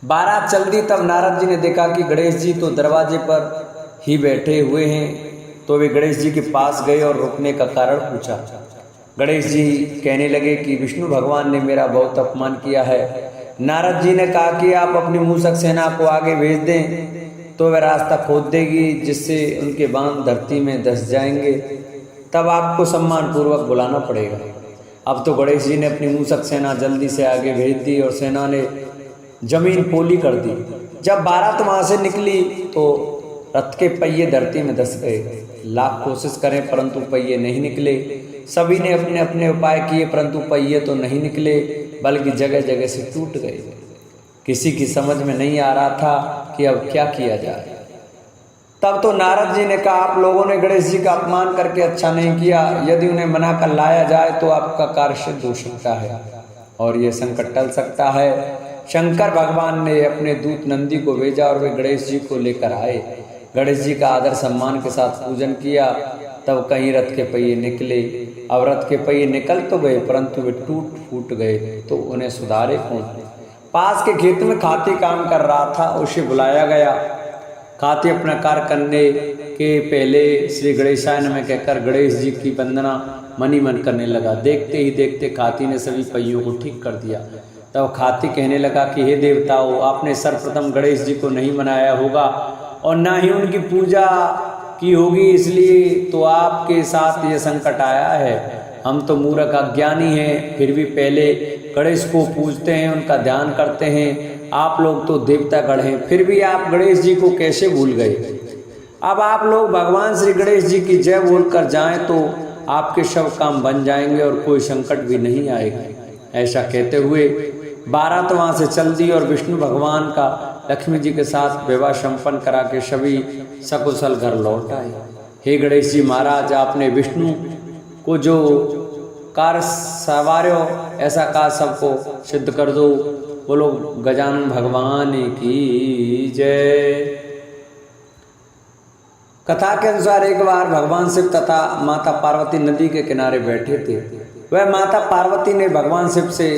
बारात चल दी, तब नारद जी ने देखा कि गणेश जी तो दरवाजे पर ही बैठे हुए हैं। तो वे गणेश जी के पास गए और रुकने का कारण पूछा। गणेश जी कहने लगे कि विष्णु भगवान ने मेरा बहुत अपमान किया है। नारद जी ने कहा कि आप अपनी मूषक सेना को आगे भेज दें तो वह रास्ता खोद देगी, जिससे उनके बाण धरती में धंस जाएंगे। तब आपको सम्मान पूर्वक बुलाना पड़ेगा। अब तो गणेश जी ने अपनी मूषक सेना जल्दी से आगे भेज दी और सेना ने जमीन पोली कर दी। जब बारात वहां से निकली तो रथ के पहिए धरती में धंस गए। लाख कोशिश करें परंतु पहिए नहीं निकले। सभी ने अपने अपने उपाय किए परंतु पहिए तो नहीं निकले, बल्कि जगह जगह से टूट गए। किसी की समझ में नहीं आ रहा था कि अब क्या किया जाए। तब तो नारद जी ने कहा, आप लोगों ने गणेश जी का अपमान करके अच्छा नहीं किया। यदि उन्हें मना कर लाया जाए तो आपका कार्य सिद्ध हो सकता है और यह संकट टल सकता है। शंकर भगवान ने अपने दूत नंदी को भेजा और वे गणेश जी को लेकर आए। गणेश जी का आदर सम्मान के साथ पूजन किया। तब कहीं रथ के पहिए निकले। अब रथ के पहिए निकल तो गए परंतु वे टूट फूट गए, तो उन्हें सुधारे कौन। पास के खेत में खाती काम कर रहा था, उसे बुलाया गया। खाती अपना कार्य करने के पहले श्री गणेशाय नमः कहकर गणेश जी की वंदना मनी मन करने लगा। देखते ही देखते खाती ने सभी पहियों को ठीक कर दिया। तब खाती कहने लगा कि हे देवताओं, आपने सर्वप्रथम गणेश जी को नहीं मनाया होगा और ना ही उनकी पूजा की होगी, इसलिए तो आपके साथ ये संकट आया है। हम तो मूर्ख अज्ञानी हैं, फिर भी पहले गणेश को पूजते हैं, उनका ध्यान करते हैं। आप लोग तो देवतागण हैं, फिर भी आप गणेश जी को कैसे भूल गए। अब आप लोग भगवान श्री गणेश जी की जय बोलकर जाएं तो आपके सब काम बन जाएंगे और कोई संकट भी नहीं आएगा। ऐसा कहते हुए बारात वहां से चल दी और विष्णु भगवान का लक्ष्मी जी के साथ विवाह संपन्न करा के सभी सकुशल घर लौट आए। हे गणेश जी महाराज, आपने विष्णु को जो कार्य सवार्यो ऐसा कार्य सबको सिद्ध कर दो। बोलो गजानन भगवान की जय। कथा के अनुसार एक बार भगवान शिव तथा माता पार्वती नदी के किनारे बैठे थे। वह माता पार्वती ने भगवान शिव से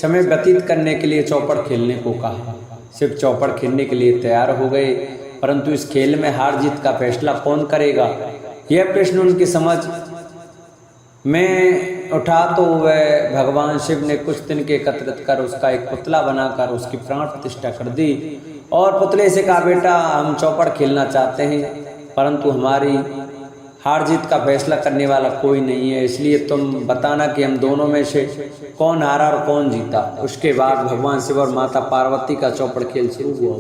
समय व्यतीत करने के लिए चौपड़ खेलने को कहा। शिव चौपड़ खेलने के लिए तैयार हो गए, परंतु इस खेल में हार जीत का फैसला कौन करेगा, यह प्रश्न उनकी समझ मैं उठा तो वह भगवान शिव ने कुछ दिन के एकत्रित कर उसका एक पुतला बनाकर उसकी प्राण प्रतिष्ठा कर दी और पुतले से कहा, बेटा हम चौपड़ खेलना चाहते हैं, परंतु हमारी हार जीत का फैसला करने वाला कोई नहीं है, इसलिए तुम बताना कि हम दोनों में से कौन हारा और कौन जीता। उसके बाद भगवान शिव और माता पार्वती का चौपड़ खेल शुरू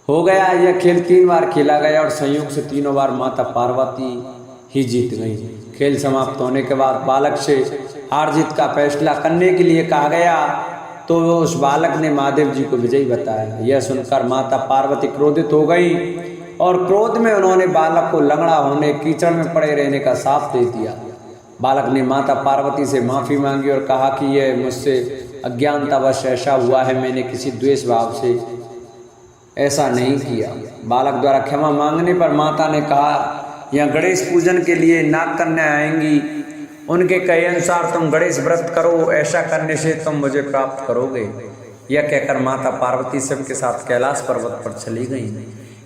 हो गया। यह खेल 3 बार खेला गया और संयोग से तीनों बार माता पार्वती ही जीत गई। खेल समाप्त होने के बाद बालक से हार जीत का फैसला करने के लिए कहा गया तो उस बालक ने महादेव जी को विजयी बताया। यह सुनकर माता पार्वती क्रोधित हो गई और क्रोध में उन्होंने बालक को लंगड़ा होने, कीचड़ में पड़े रहने का शाप दे दिया। बालक ने माता पार्वती से माफी मांगी और कहा कि यह मुझसे अज्ञानतावश ऐसा हुआ है, मैंने किसी द्वेष भाव से ऐसा नहीं किया। बालक द्वारा क्षमा मांगने पर माता ने कहा, यहाँ गणेश पूजन के लिए नाग कन्या आएंगी, उनके कहे अनुसार तुम गणेश व्रत करो, ऐसा करने से तुम मुझे प्राप्त करोगे। यह कहकर माता पार्वती शिव के साथ कैलाश पर्वत पर चली गई।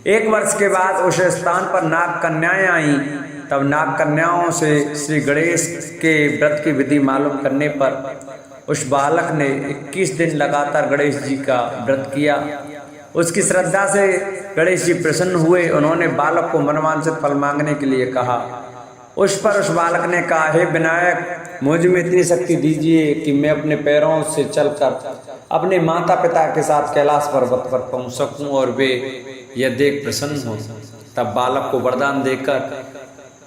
1 वर्ष के बाद उस स्थान पर नाग कन्याएं आईं। तब नाग कन्याओं से श्री गणेश के व्रत की विधि मालूम करने पर उस बालक ने 21 दिन लगातार गणेश जी का व्रत किया। उसकी श्रद्धा से गणेश जी प्रसन्न हुए। उन्होंने बालक को मनवांछित फल मांगने के लिए कहा। उस बालक ने कहा, हे विनायक, मुझ में इतनी शक्ति दीजिए कि मैं अपने पैरों से चलकर अपने माता पिता के साथ कैलाश पर्वत पर पहुंच सकूं और वे यह देख प्रसन्न हो। तब बालक को वरदान देकर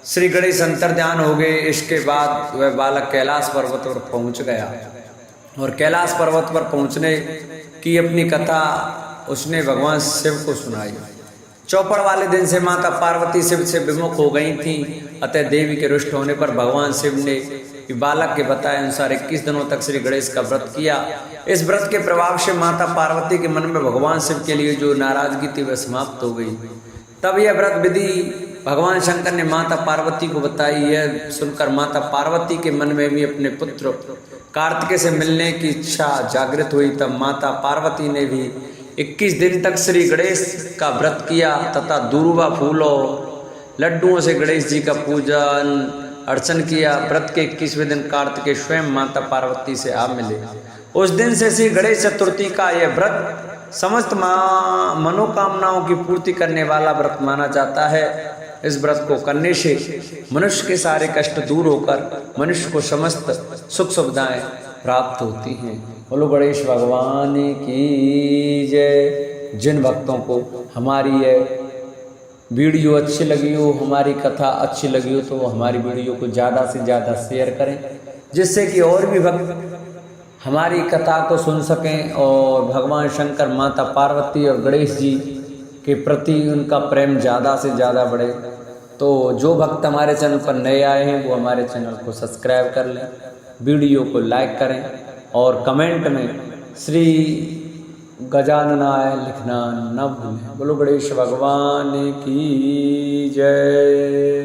श्री गणेश अंतर्ध्यान हो गए। इसके बाद वह बालक कैलाश पर्वत पर पहुंच गया और कैलाश पर्वत पर पहुंचने की अपनी कथा उसने भगवान शिव को सुनाई। चौपड़ वाले दिन से माता पार्वती शिव से विमुख हो गई थी, अतः देवी के रुष्ट होने पर भगवान शिव ने बालक के बताए अनुसार 21 दिनों तक श्री गणेश का व्रत किया। इस व्रत के प्रभाव से माता पार्वती के मन में भगवान शिव के लिए जो नाराजगी थी वह समाप्त हो गई। तब यह व्रत विधि भगवान शंकर ने माता पार्वती को बताई। यह सुनकर माता पार्वती के मन में भी अपने पुत्र कार्तिकेय से मिलने की इच्छा जागृत हुई। तब माता पार्वती ने भी 21 दिन तक श्री गणेश का व्रत किया तथा दूर्वा फूलों लड्डुओं से गणेश जी का पूजन अर्चन किया। व्रत के 21वें दिन कार्तिकेय स्वयं माता पार्वती से आ मिले। उस दिन से श्री गणेश चतुर्थी का यह व्रत समस्त मनोकामनाओं की पूर्ति करने वाला व्रत माना जाता है। इस व्रत को करने से मनुष्य के सारे कष्ट दूर होकर मनुष्य को समस्त सुख सुविधाएं प्राप्त होती हैं। बोलो गणेश भगवान की जय। जिन भक्तों को हमारी यह वीडियो अच्छी लगी हो, हमारी कथा अच्छी लगी हो, तो हमारी वीडियो को ज़्यादा से ज़्यादा शेयर करें, जिससे कि और भी भक्त हमारी कथा को सुन सकें और भगवान शंकर, माता पार्वती और गणेश जी के प्रति उनका प्रेम ज़्यादा से ज़्यादा बढ़े। तो जो भक्त हमारे चैनल पर नए आए हैं वो हमारे चैनल को सब्सक्राइब कर लें, वीडियो को लाइक करें और कमेंट में श्री गजाननाय लिखना न भूलें। बोलो गणेश भगवान की जय।